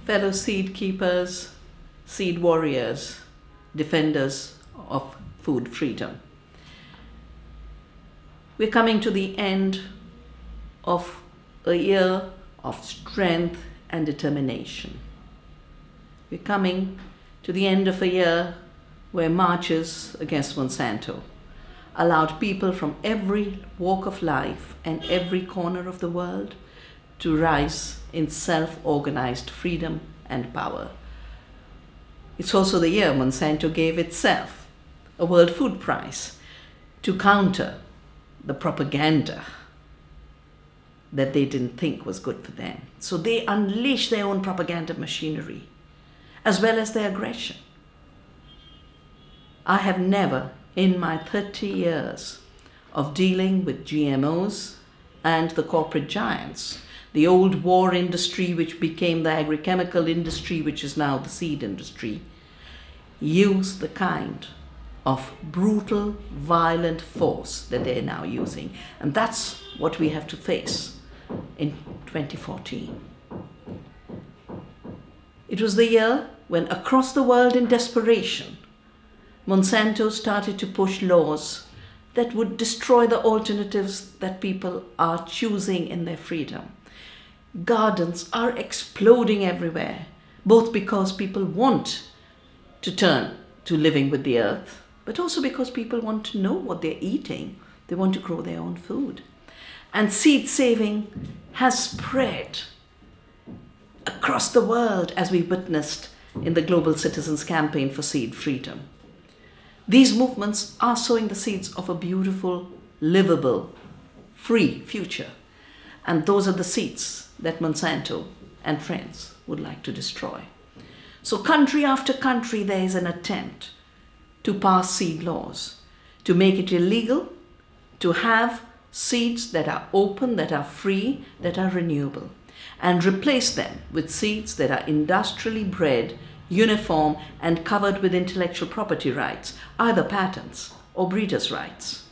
fellow seed keepers, seed warriors, defenders of food freedom. We're coming to the end of a year of strength and determination. We're coming to the end of a year where marches against Monsanto allowed people from every walk of life and every corner of the world to rise in self-organized freedom and power. It's also the year Monsanto gave itself a World Food Prize to counter the propaganda that they didn't think was good for them. So they unleashed their own propaganda machinery as well as their aggression. I have never, in my 30 years of dealing with GMOs and the corporate giants, the old war industry which became the agrochemical industry, which is now the seed industry, use the kind of brutal, violent force that they're now using. And that's what we have to face in 2014. It was the year when across the world in desperation, Monsanto started to push laws that would destroy the alternatives that people are choosing in their freedom. Gardens are exploding everywhere, both because people want to turn to living with the earth, but also because people want to know what they're eating. They want to grow their own food. And seed saving has spread across the world, as we witnessed in the Global Citizens Campaign for Seed Freedom. These movements are sowing the seeds of a beautiful, livable, free future. And those are the seeds that Monsanto and friends would like to destroy. So country after country, there is an attempt to pass seed laws, to make it illegal, to have seeds that are open, that are free, that are renewable, and replace them with seeds that are industrially bred, uniform, and covered with intellectual property rights, either patents or breeders' rights.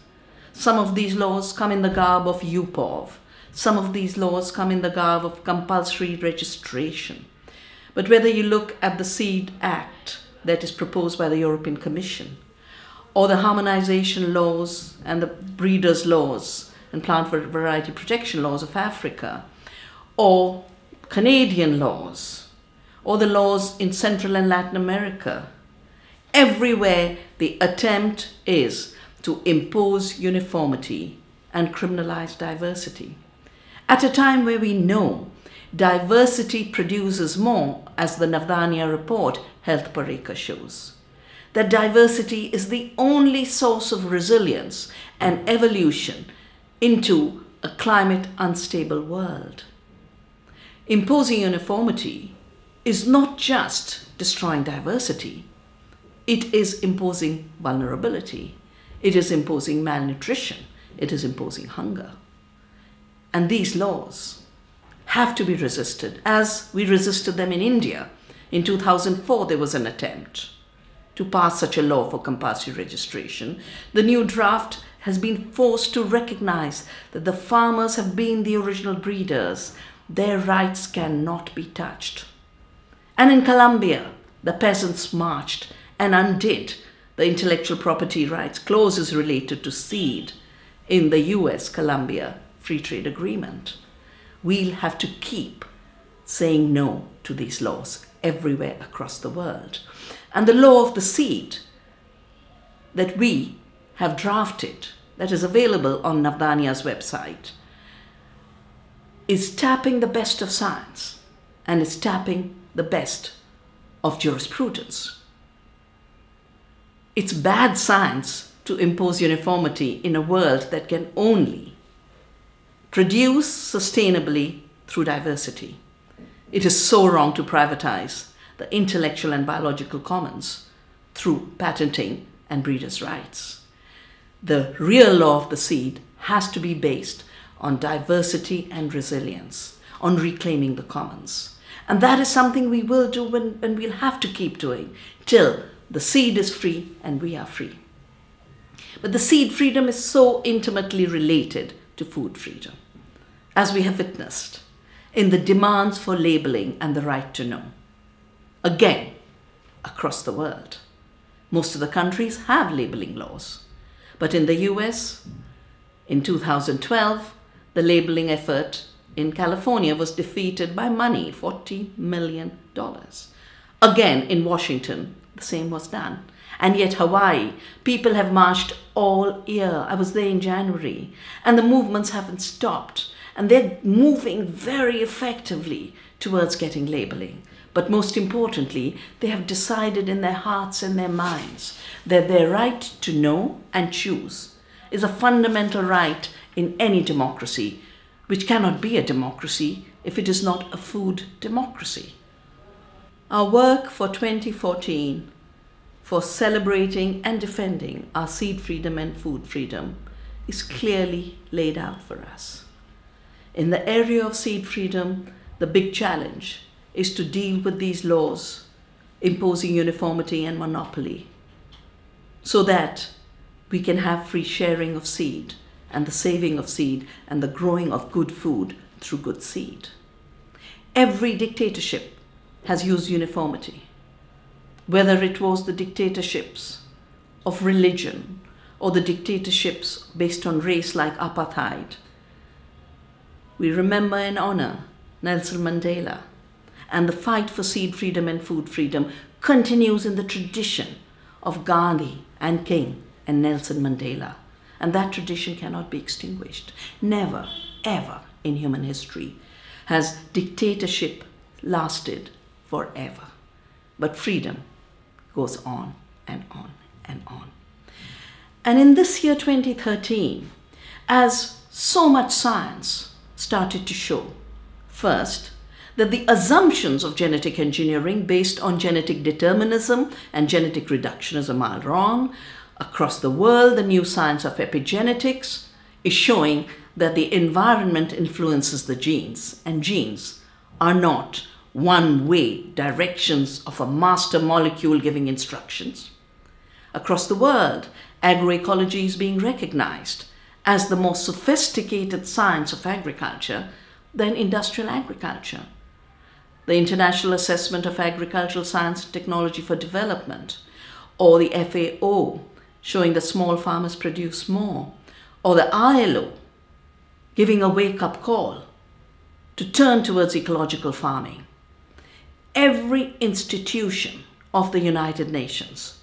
Some of these laws come in the garb of UPOV. Some of these laws come in the garb of compulsory registration. But whether you look at the Seed Act that is proposed by the European Commission, or the harmonization laws and the breeders' laws and plant variety protection laws of Africa, or Canadian laws, or the laws in Central and Latin America, everywhere the attempt is to impose uniformity and criminalize diversity. At a time where we know diversity produces more, as the Navdanya report, Health per Acre, shows, that diversity is the only source of resilience and evolution into a climate unstable world. Imposing uniformity is not just destroying diversity. It is imposing vulnerability. It is imposing malnutrition. It is imposing hunger. And these laws have to be resisted, as we resisted them in India. In 2004, there was an attempt to pass such a law for compulsory registration. The new draft has been forced to recognize that the farmers have been the original breeders. Their rights cannot be touched. And in Colombia, the peasants marched and undid the intellectual property rights clauses related to seed in the US-Colombia Free Trade Agreement. We'll have to keep saying no to these laws everywhere across the world. And the law of the seed that we have drafted, that is available on Navdanya's website, is tapping the best of science and is tapping the best of jurisprudence. It's bad science to impose uniformity in a world that can only produce sustainably through diversity. It is so wrong to privatize the intellectual and biological commons through patenting and breeders' rights. The real law of the seed has to be based on diversity and resilience, on reclaiming the commons. And that is something we will do and we'll have to keep doing till the seed is free and we are free. But the seed freedom is so intimately related to food freedom, as we have witnessed in the demands for labeling and the right to know. again, across the world. Most of the countries have labeling laws. But in the US, in 2012, the labeling effort in California was defeated by money, $40 million. Again, in Washington, the same was done. And yet Hawaii, people have marched all year. I was there in January, and the movements haven't stopped. And they're moving very effectively towards getting labeling. But most importantly, they have decided in their hearts and their minds that their right to know and choose is a fundamental right in any democracy, which cannot be a democracy if it is not a food democracy. Our work for 2014 for celebrating and defending our seed freedom and food freedom is clearly laid out for us. In the area of seed freedom, the big challenge is to deal with these laws imposing uniformity and monopoly so that we can have free sharing of seed and the saving of seed and the growing of good food through good seed. Every dictatorship has used uniformity, whether it was the dictatorships of religion or the dictatorships based on race like apartheid. We remember and honor Nelson Mandela, and the fight for seed freedom and food freedom continues in the tradition of Gandhi and King and Nelson Mandela. And that tradition cannot be extinguished. Never, ever in human history has dictatorship lasted forever. But freedom goes on and on and on. And in this year 2013, as so much science started to show, first, that the assumptions of genetic engineering based on genetic determinism and genetic reductionism are wrong. Across the world, the new science of epigenetics is showing that the environment influences the genes, and genes are not one-way directions of a master molecule giving instructions. Across the world, agroecology is being recognized as the more sophisticated science of agriculture than industrial agriculture. The International Assessment of Agricultural Science and Technology for Development, or the FAO, showing that small farmers produce more, or the ILO, giving a wake-up call to turn towards ecological farming. Every institution of the United Nations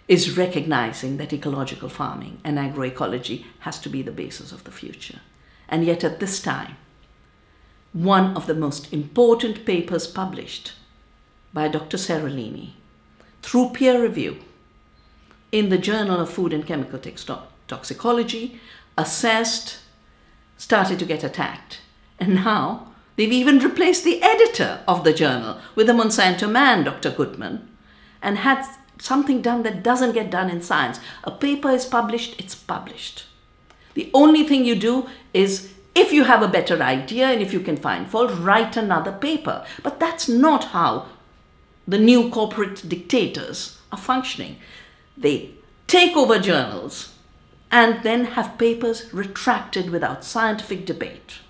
is recognizing that ecological farming and agroecology has to be the basis of the future. And yet at this time, one of the most important papers published by Dr. Seralini through peer review in the Journal of Food and Chemical Toxicology started to get attacked. And now they've even replaced the editor of the journal with a Monsanto man, Dr. Goodman, and had something done that doesn't get done in science. A paper is published, it's published. The only thing you do is, if you have a better idea and if you can find fault, write another paper. But that's not how the new corporate dictators are functioning. They take over journals and then have papers retracted without scientific debate.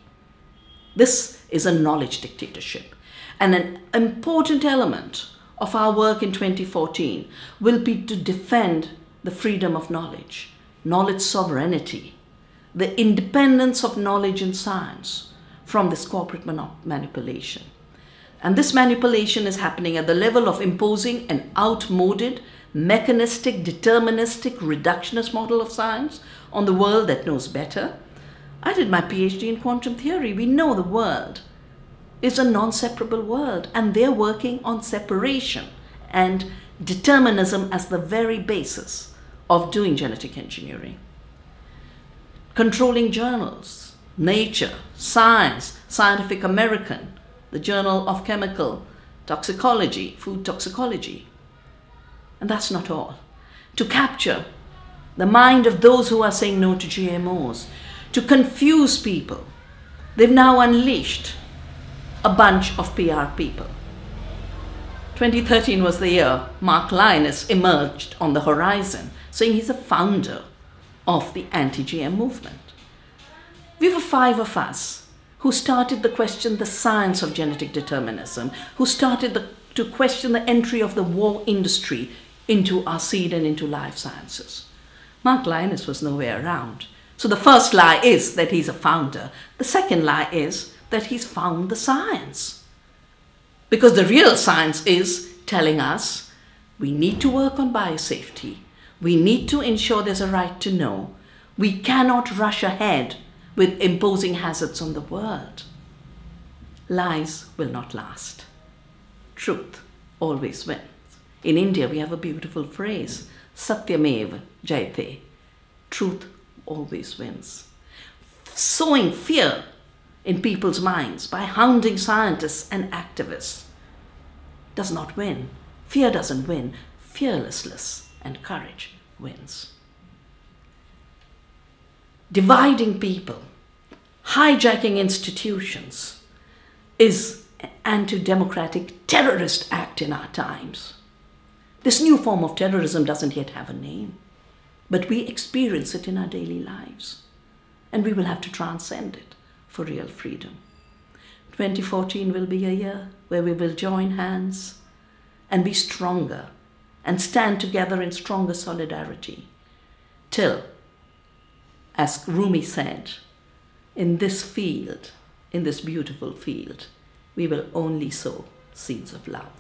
This is a knowledge dictatorship. And an important element of our work in 2014 will be to defend the freedom of knowledge, knowledge sovereignty, the independence of knowledge and science from this corporate manipulation. And this manipulation is happening at the level of imposing an outmoded, mechanistic, deterministic, reductionist model of science on the world that knows better. I did my PhD in quantum theory. We know the world is a non-separable world, and they're working on separation and determinism as the very basis of doing genetic engineering. Controlling journals, Nature, Science, Scientific American, the Journal of Chemical Toxicology, Food Toxicology. And that's not all. To capture the mind of those who are saying no to GMOs, to confuse people, they've now unleashed a bunch of PR people. 2013 was the year Mark Lyons emerged on the horizon, saying he's a founder of the anti-GM movement. We were 5 of us who started to question the science of genetic determinism, who started to to question the entry of the war industry into our seed and into life sciences. Mark Linus was nowhere around. So the first lie is that he's a founder. The second lie is that he's found the science. Because the real science is telling us we need to work on biosafety. We need to ensure there's a right to know. We cannot rush ahead with imposing hazards on the world. Lies will not last. Truth always wins. In India, we have a beautiful phrase, Satyamev Jayate. Truth always wins. Sowing fear in people's minds by hounding scientists and activists does not win. Fear doesn't win. Fearlessness and courage wins. Dividing people, hijacking institutions is an anti-democratic terrorist act in our times. This new form of terrorism doesn't yet have a name, but we experience it in our daily lives, and we will have to transcend it for real freedom. 2014 will be a year where we will join hands and be stronger and stand together in stronger solidarity till, as Rumi said, in this field, in this beautiful field, we will only sow seeds of love.